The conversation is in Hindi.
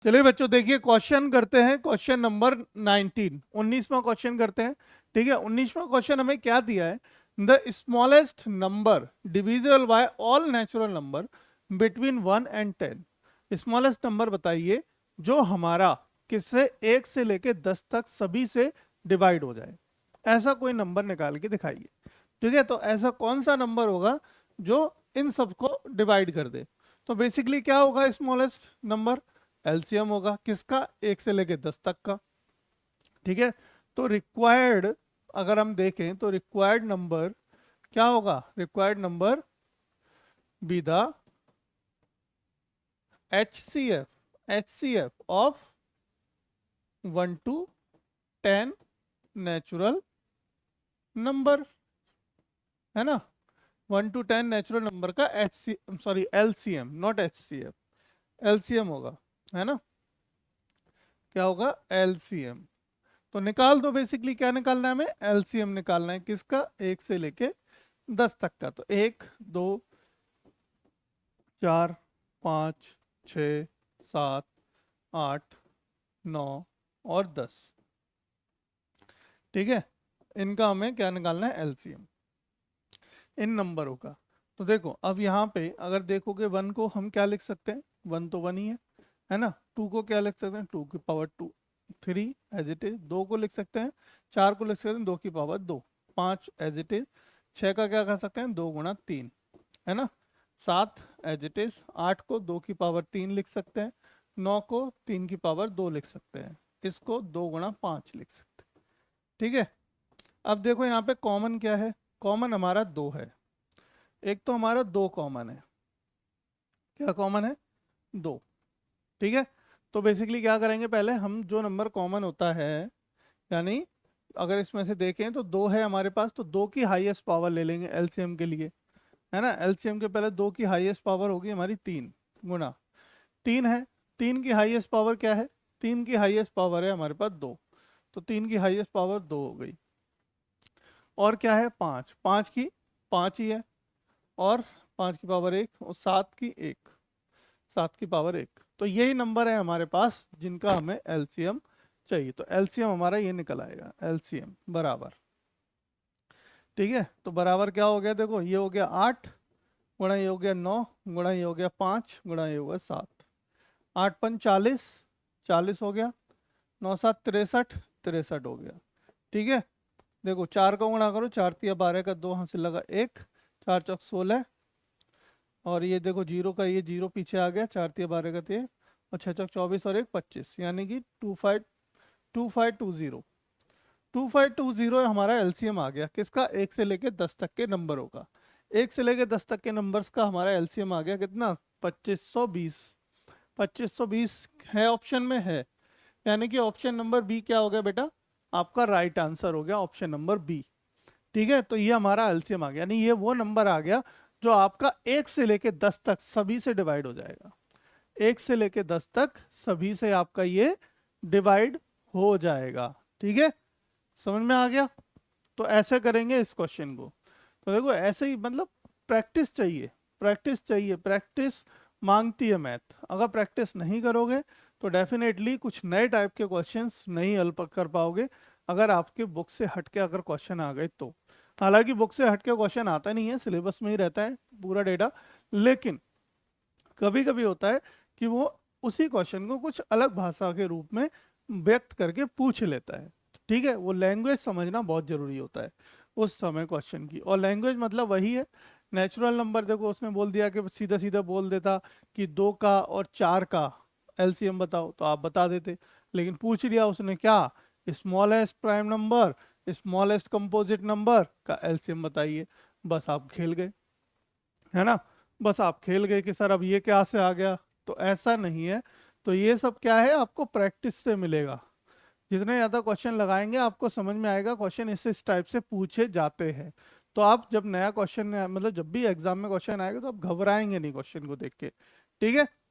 चलिए बच्चों देखिए क्वेश्चन करते हैं, क्वेश्चन नंबर 19, 19वां क्वेश्चन करते हैं। ठीक है, 19वां क्वेश्चन हमें क्या दिया है, the smallest number divisible by all natural number between 1 and 10। Smallest number बताइए जो हमारा किससे 1 से लेके 10 तक सभी से डिवाइड हो जाए, ऐसा कोई नंबर निकाल के दिखाइए। ठीक है, तो ऐसा कौन सा नंबर होगा जो इन सबको डिवाइड कर दे। तो बेसिकली क्या होगा स्मॉलेस्ट नंबर, एलसीएम होगा किसका, 1 से लेके 10 तक का। ठीक है, तो रिक्वायर्ड अगर हम देखें तो रिक्वायर्ड नंबर क्या होगा, required number be the HCF of 1 to 10 natural number, है ना। 1 to 10 नेचुरल नंबर का एलसीएम, नॉट एचसीएफ, एलसीएम होगा, है ना। क्या होगा, एलसीएम। तो निकाल दो, बेसिकली क्या निकालना है हमें, एलसीएम निकालना है किसका, 1 से लेके 10 तक का। तो 1 2 4 5 6 7 8 9 और 10। ठीक है, इनका हमें क्या निकालना है, एलसीएम इन नंबरों का। तो देखो अब यहाँ पे अगर देखोगे 1 को हम क्या लिख सकते हैं, 1 तो 1 ही है ना। 2 को क्या लिख सकते हैं, 2 की पावर 2, 3 एज इट इज। 2 को लिख सकते हैं, 4 को लिख सकते हैं 2 की पावर 2, 5 एज इट इज। 6 का क्या कर सकते हैं, 2 गुणा 3, है ना। 7 एज इट इज। 8 को 2 की पावर 3 लिख सकते हैं। 9 को 3 की पावर 2 लिख सकते हैं। इसको 2 गुणा 5 लिख सकते हैं। ठीक है, अब देखो यहाँ पे कॉमन क्या है, कॉमन हमारा 2 है। एक तो हमारा 2 कॉमन है, क्या कॉमन है, 2। ठीक है, तो बेसिकली क्या करेंगे, पहले हम जो नंबर कॉमन होता है, यानी अगर इसमें से देखें तो 2 है हमारे पास, तो 2 की हाईएस्ट पावर ले लेंगे एलसीएम के लिए, है ना। एलसीएम के पहले 2 की हाईएस्ट पावर होगी हमारी 3 गुना 3 है। 3 की हाईएस्ट पावर क्या है, 3 की हाईएस्ट पावर है हमारे पास 2, तो 3 की हाईएस्ट पावर 2 हो गई। और क्या है, 5, 5 की 5 ही है, और 5 की पावर 1, और 7 की 1, 7 की पावर 1। तो यही नंबर है हमारे पास जिनका हमें एलसीएम चाहिए। तो एलसीएम हमारा ये निकल आएगा, एलसीएम बराबर। ठीक है, तो बराबर क्या हो गया, देखो ये हो गया 8 गुणा ये हो गया 9 गुणा ये हो गया 5 गुणा ये हो गया 7। 8 पंच 40, 40 हो गया। 9 7 63, 63 हो गया। ठीक है, देखो 4 का गुणा करो, 4 तिया 12 का 2 हाथ से लगा 1, 4 चौक 16, और ये देखो जीरो का ये जीरो पीछे आ गया, 4 तिया 12 का 3, और 6 चौक 24 और 1 25, यानी कि 2520। 2520 हमारा एलसीएम आ गया किसका, 1 से लेके 10 तक के नंबरों का। 1 से लेके 10 तक के नंबर्स का हमारा एलसीएम आ गया कितना, 2520। 2520 है, ऑप्शन में है, यानी कि ऑप्शन नंबर बी क्या हो गया बेटा, आपका राइट आंसर हो गया ऑप्शन नंबर बी। ठीक है, तो ये हमारा एलसीएम आ गया, यानी ये वो नंबर आ गया जो आपका 1 से लेके 10 तक सभी से डिवाइड हो जाएगा। 1 से लेके 10 तक सभी से आपका ये डिवाइड हो जाएगा। ठीक है, समझ में आ गया। तो ऐसे करेंगे इस क्वेश्चन को। तो देखो ऐसे ही, मतलब प्रैक्टिस चाहिए, प्रैक्टिस चाहिए, प्रैक्टिस मांगती है मैथ। अगर प्रैक्टिस नहीं करोगे तो डेफिनेटली कुछ नए टाइप के क्वेश्चंस नहीं हल कर पाओगे, अगर आपके बुक से हटके अगर क्वेश्चन आ गए तो। हालांकि बुक से हटके क्वेश्चन आता नहीं है, सिलेबस में ही रहता है पूरा डेटा, लेकिन कभी कभी होता है कि वो उसी क्वेश्चन को कुछ अलग भाषा के रूप में व्यक्त करके पूछ लेता है। ठीक है, वो लैंग्वेज समझना बहुत जरूरी होता है उस समय क्वेश्चन की। और लैंग्वेज मतलब वही है, नेचुरल नंबर देखो उसने बोल दिया कि सीधा सीधा बोल देता कि 2 का और 4 का एलसीएम बताओ, तो आप बता देते। लेकिन पूछ लिया उसने क्या, smallest prime number, smallest composite number का एलसीएम बताइए, बस आप खेल गए, है ना। बस आप खेल गए कि सर अब ये क्या से आ गया, तो ऐसा नहीं है। तो ये सब क्या है, आपको प्रैक्टिस से मिलेगा। जितने ज़्यादा क्वेश्चन लगाएंगे आपको समझ में आएगा क्वेश्चन इस टाइप से पूछे जाते हैं। तो आप जब नया क्वेश्चन, मतलब जब भी एग्जाम में क्वेश्चन आएगा तो आप घबराएंगे नहीं क्वेश्चन को देख के। ठीक है,